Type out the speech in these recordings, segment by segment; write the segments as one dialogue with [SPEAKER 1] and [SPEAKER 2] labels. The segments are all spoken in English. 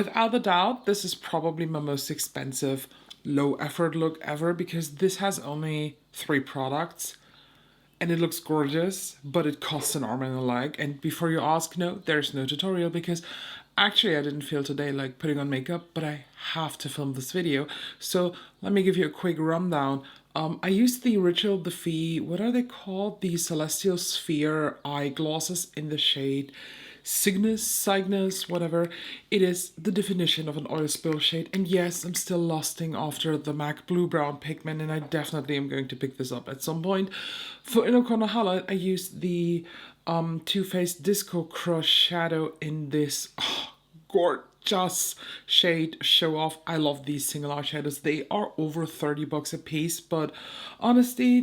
[SPEAKER 1] Without a doubt, this is probably my most expensive low effort look ever because this has only 3 products and it looks gorgeous, but it costs an arm and a leg. And before you ask, no, there's no tutorial because actually I didn't feel today like putting on makeup, but I have to film this video. So let me give you a quick rundown. I used the Ritual Defy, what are they called? The Celestial Sphere eye glosses in the shade Cygnus, whatever. It is the definition of an oil spill shade. And yes, I'm still lusting after the MAC Blue Brown Pigment, and I definitely am going to pick this up at some point. For inner corner highlight, I used the Too Faced Disco Crush shadow in this gorgeous shade Show Off. I love these single eyeshadows. They are over 30 bucks a piece, but honestly,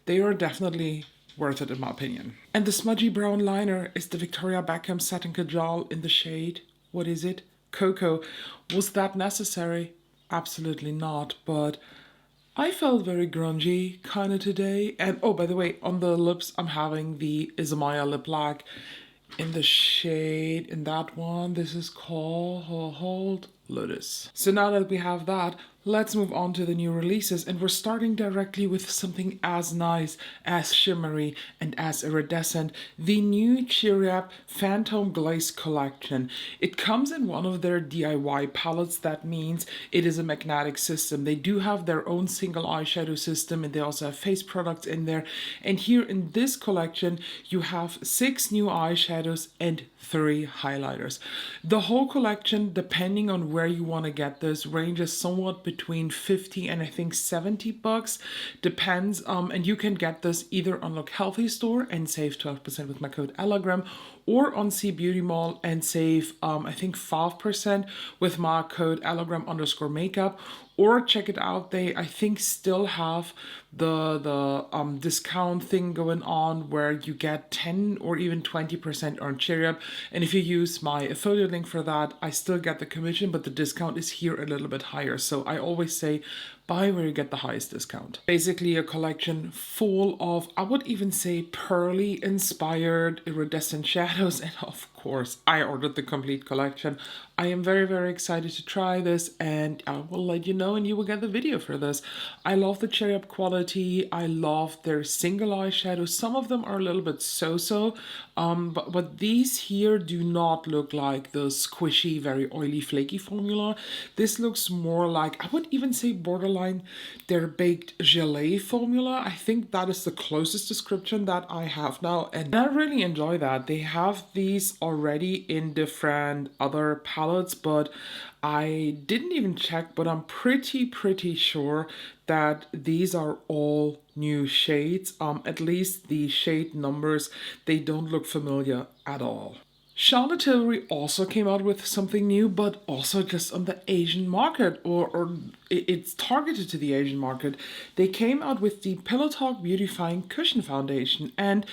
[SPEAKER 1] they are definitely worth it in my opinion. And the smudgy brown liner is the Victoria Beckham Satin Kajal in the shade, what is it? Cocoa. Was that necessary? Absolutely not, but I felt very grungy kind of today. And oh, by the way, on the lips, I'm having the ESUM lip lac in the shade, in that one, this is called Lotus. So now that we have that, let's move on to the new releases, and we're starting directly with something as nice, as shimmery, and as iridescent. The new Cheeryep Phantom Glaze collection. It comes in one of their DIY palettes. That means it is a magnetic system. They do have their own single eyeshadow system, and they also have face products in there. And here in this collection, you have 6 new eyeshadows and 3 highlighters. The whole collection, depending on where you want to get this, ranges somewhat between 50 and I think 70 bucks, depends. And you can get this either on Look Healthy store and save 12% with my code ELLAGRAM, or on C Beauty Mall and save I think 5% with my code ELLAGRAM_makeup. Or check it out, they I think still have the discount thing going on where you get 10 or even 20% on Cheeryep. And if you use my affiliate link for that, I still get the commission, but the discount is here a little bit higher. So I always say buy where you get the highest discount. Basically a collection full of, I would even say, pearly inspired iridescent shadows. And of course, I ordered the complete collection. I am very, very excited to try this, and I will let you know and you will get the video for this. I love the Cheeryep quality. I love their single eyeshadows. Some of them are a little bit so-so, but these here do not look like the squishy, very oily, flaky formula. This looks more like, I would even say borderline their baked gelée formula. I think that is the closest description that I have now, and I really enjoy that. They have these already in different other palettes, but I didn't even check, but I'm pretty sure that these are all new shades. At least the shade numbers, they don't look familiar at all. Charlotte Tilbury also came out with something new, but also just on the Asian market, or it's targeted to the Asian market. They came out with the Pillow Talk Beautifying Cushion Foundation, and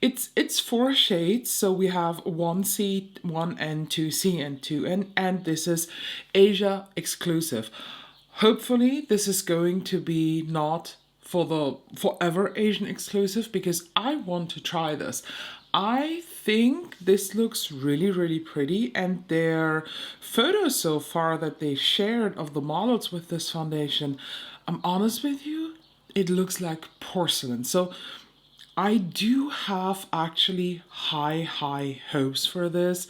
[SPEAKER 1] it's 4 shades. So we have 1C, 1N, 2C, and 2N, and this is Asia exclusive. Hopefully, this is going to be not for the forever Asian exclusive, because I want to try this. I think this looks really pretty, and their photos so far that they shared of the models with this foundation, I'm honest with you, it looks like porcelain. So I do have actually high hopes for this.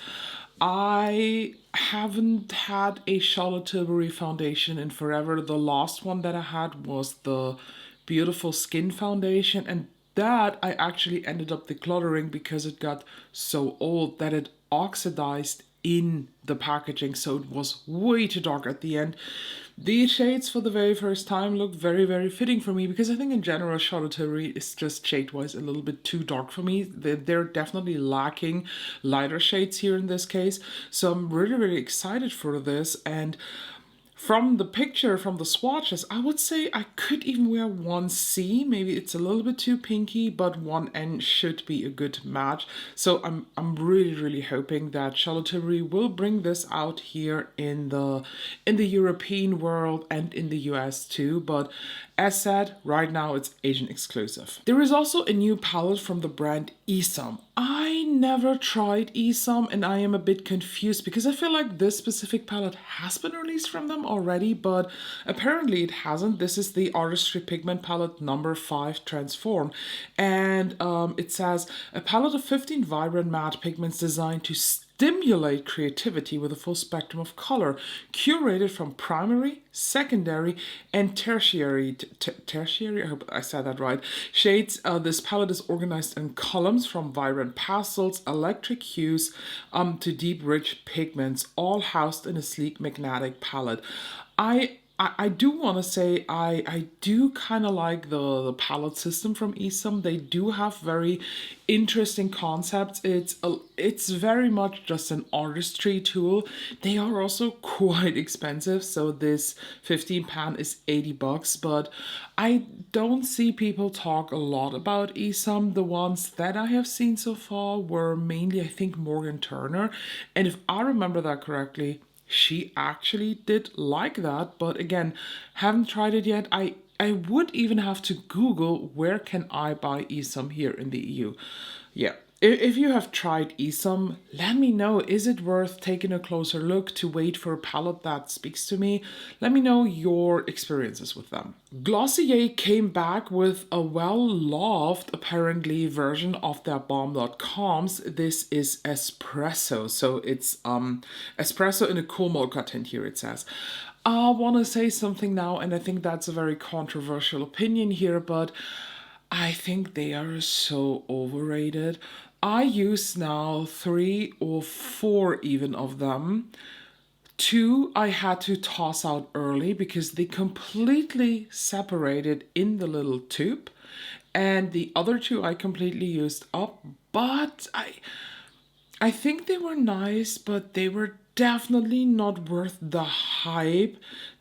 [SPEAKER 1] I haven't had a Charlotte Tilbury foundation in forever. The last one that I had was the Beautiful Skin Foundation, and that I actually ended up decluttering because it got so old that it oxidized in the packaging, so it was way too dark at the end. These shades for the very first time look very fitting for me, because I think in general Charlotte Tilbury is just shade-wise a little bit too dark for me. They're definitely lacking lighter shades here in this case, so I'm really excited for this. And from the picture, from the swatches, I would say I could even wear 1C. Maybe it's a little bit too pinky, but 1N should be a good match. So I'm really hoping that Charlotte Tilbury will bring this out here in the European world and in the US too. But as said, right now it's Asian exclusive. There is also a new palette from the brand ESUM. I never tried ESUM and I am a bit confused because I feel like this specific palette has been released from them already, but apparently it hasn't. This is the Artistry Pigment palette number 5 Transform, and it says a palette of 15 vibrant matte pigments designed to stimulate creativity with a full spectrum of color, curated from primary, secondary, and tertiary, tertiary, I hope I said that right, shades. This palette is organized in columns from vibrant pastels, electric hues, to deep, rich pigments, all housed in a sleek magnetic palette. I do want to say I do kind of like the palette system from ESUM. They do have very interesting concepts. It's very much just an artistry tool. They are also quite expensive. So this 15 pan is 80 bucks, but I don't see people talk a lot about ESUM. The ones that I have seen so far were mainly, I think, Morgan Turner. And if I remember that correctly, she actually did like that, but again, haven't tried it yet. I would even have to Google where can I buy ESUM here in the EU. Yeah, if you have tried ESUM, let me know. Is it worth taking a closer look to wait for a palette that speaks to me? Let me know your experiences with them. Glossier came back with a well-loved, apparently, version of their Balm.coms. This is Espresso. So it's espresso in a cool mocha tint here, it says. I want to say something now, and I think that's a very controversial opinion here, but I think they are so overrated. I use now 3 or 4 even of them. 2 I had to toss out early because they completely separated in the little tube. And the other 2 I completely used up. But I think they were nice, but they were definitely not worth the hype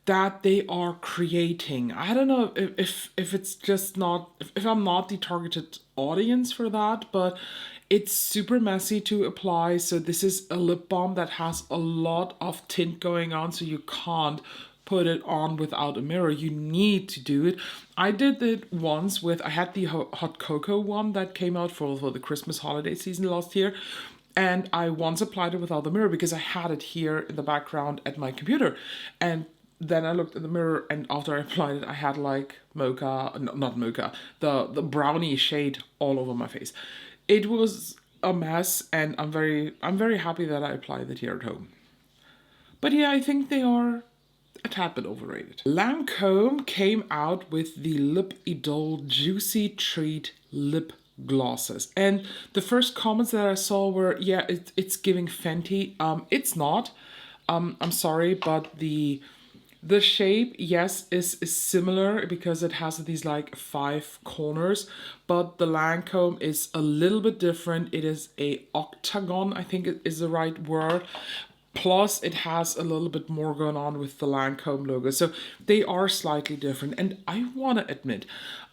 [SPEAKER 1] that they are creating. I don't know if it's just not, if I'm not the targeted audience for that, but it's super messy to apply. So this is a lip balm that has a lot of tint going on, so you can't put it on without a mirror. You need to do it. I did it once with, I had the hot cocoa one that came out for the Christmas holiday season last year. And I once applied it without the mirror because I had it here in the background at my computer. And then I looked in the mirror, and after I applied it, I had like mocha, not mocha, the brownie shade all over my face. It was a mess, and I'm very happy that I applied it here at home. But yeah, I think they are a tad bit overrated. Lancome came out with the Lip Idole Juicy Treat Lip Glosses, and the first comments that I saw were, yeah, it's giving Fenty. It's not. I'm sorry, but the shape, yes, is similar because it has these like 5 corners, but the Lancome is a little bit different. It is a octagon, I think it is the right word. Plus, it has a little bit more going on with the Lancome logo. So they are slightly different. And I want to admit,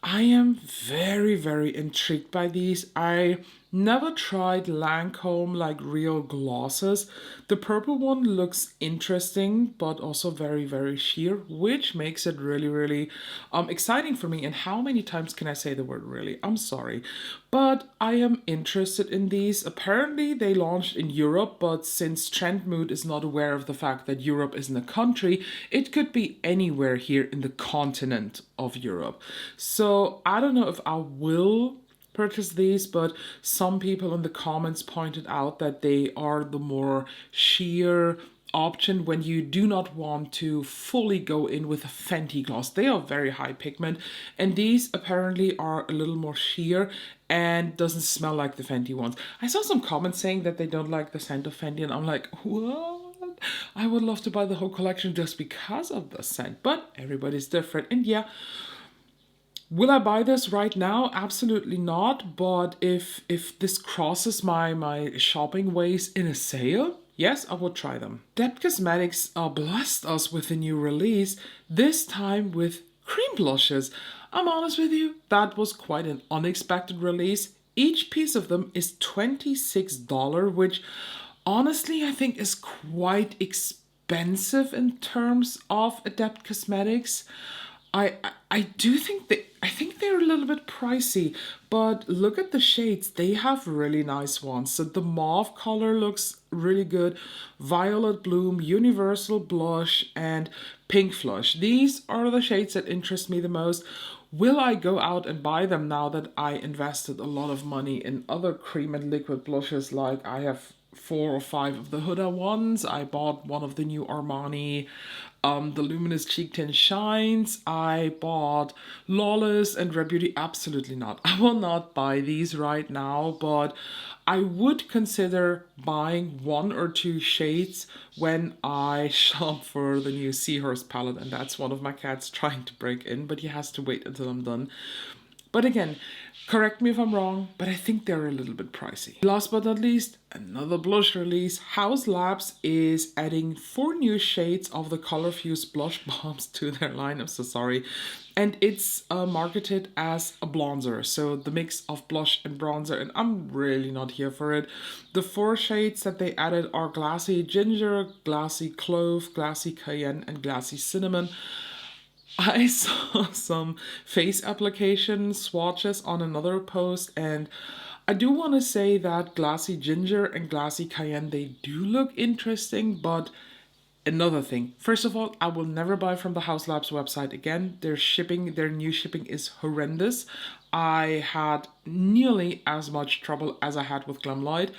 [SPEAKER 1] I am very, very intrigued by these. I never tried Lancome like real glosses. The purple one looks interesting, but also very, very sheer, which makes it really, really exciting for me. And how many times can I say the word really? I'm sorry. But I am interested in these. Apparently they launched in Europe, but since Trend Mood is not aware of the fact that Europe isn't a country, it could be anywhere here in the continent of Europe. So I don't know if I will purchase these, but some people in the comments pointed out that they are the more sheer option when you do not want to fully go in with a Fenty gloss. They are very high pigment, and these apparently are a little more sheer and doesn't smell like the Fenty ones. I saw some comments saying that they don't like the scent of Fenty, and I'm like, what? I would love to buy the whole collection just because of the scent, but everybody's different. And yeah, will I buy this right now? Absolutely not. But if this crosses my shopping ways in a sale, yes, I would try them. Adept Cosmetics blessed us with a new release, this time with CreamBlushes. I'm honest with you, that was quite an unexpected release. Each piece of them is $26, which honestly I think is quite expensive in terms of Adept Cosmetics. I do think I think they're a little bit pricey, but look at the shades. They have really nice ones. So the mauve color looks really good. Violet Bloom, Universal Blush, and Pink Flush. These are the shades that interest me the most. Will I go out and buy them now that I invested a lot of money in other cream and liquid blushes? Like I have 4 or 5 of the Huda ones. I bought one of the new Armani, the Luminous Cheek Tint Shines. I bought Lawless and Rare Beauty. Absolutely not. I will not buy these right now, but I would consider buying 1 or 2 shades when I shop for the new Seahorse palette, and that's one of my cats trying to break in, but he has to wait until I'm done. But again, correct me if I'm wrong, but I think they're a little bit pricey. Last but not least, another blush release. Haus Labs is adding 4 new shades of the Color Fuse blush bombs to their line. I'm so sorry. And it's marketed as a bronzer, so the mix of blush and bronzer, and I'm really not here for it. The 4 shades that they added are Glassy Ginger, Glassy Clove, Glassy Cayenne, and Glassy Cinnamon. I saw some face application swatches on another post, and I do want to say that Glassy Ginger and Glassy Cayenne, they do look interesting, but another thing. First of all, I will never buy from the Haus Labs website again. Their shipping, their new shipping is horrendous. I had nearly as much trouble as I had with Glamlight,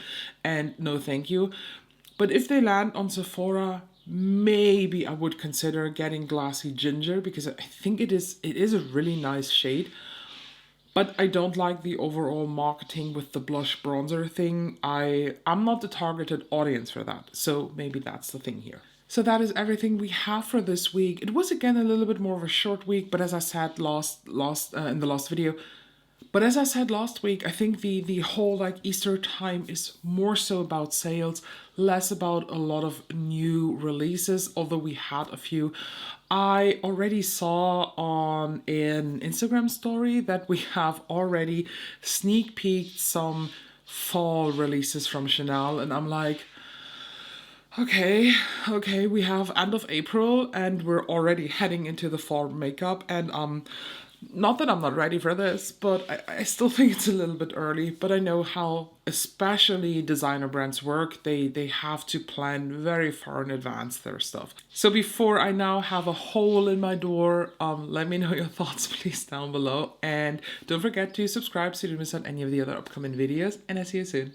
[SPEAKER 1] and no thank you. But if they land on Sephora, maybe I would consider getting Glassy Ginger, because I think it is a really nice shade. But I don't like the overall marketing with the blush bronzer thing. I'm not the targeted audience for that. So maybe that's the thing here. So that is everything we have for this week. It was again a little bit more of a short week, but as I said in the last video, but as I said last week, I think the whole like Easter time is more so about sales, less about a lot of new releases, although we had a few. I already saw on an Instagram story that we have already sneak peeked some fall releases from Chanel, and I'm like, okay, we have end of April and we're already heading into the fall makeup, and not that I'm not ready for this, but I still think it's a little bit early. But I know how especially designer brands work. They have to plan very far in advance their stuff. So before I now have a hole in my door, let me know your thoughts please down below. And don't forget to subscribe so you don't miss out any of the other upcoming videos. And I'll see you soon.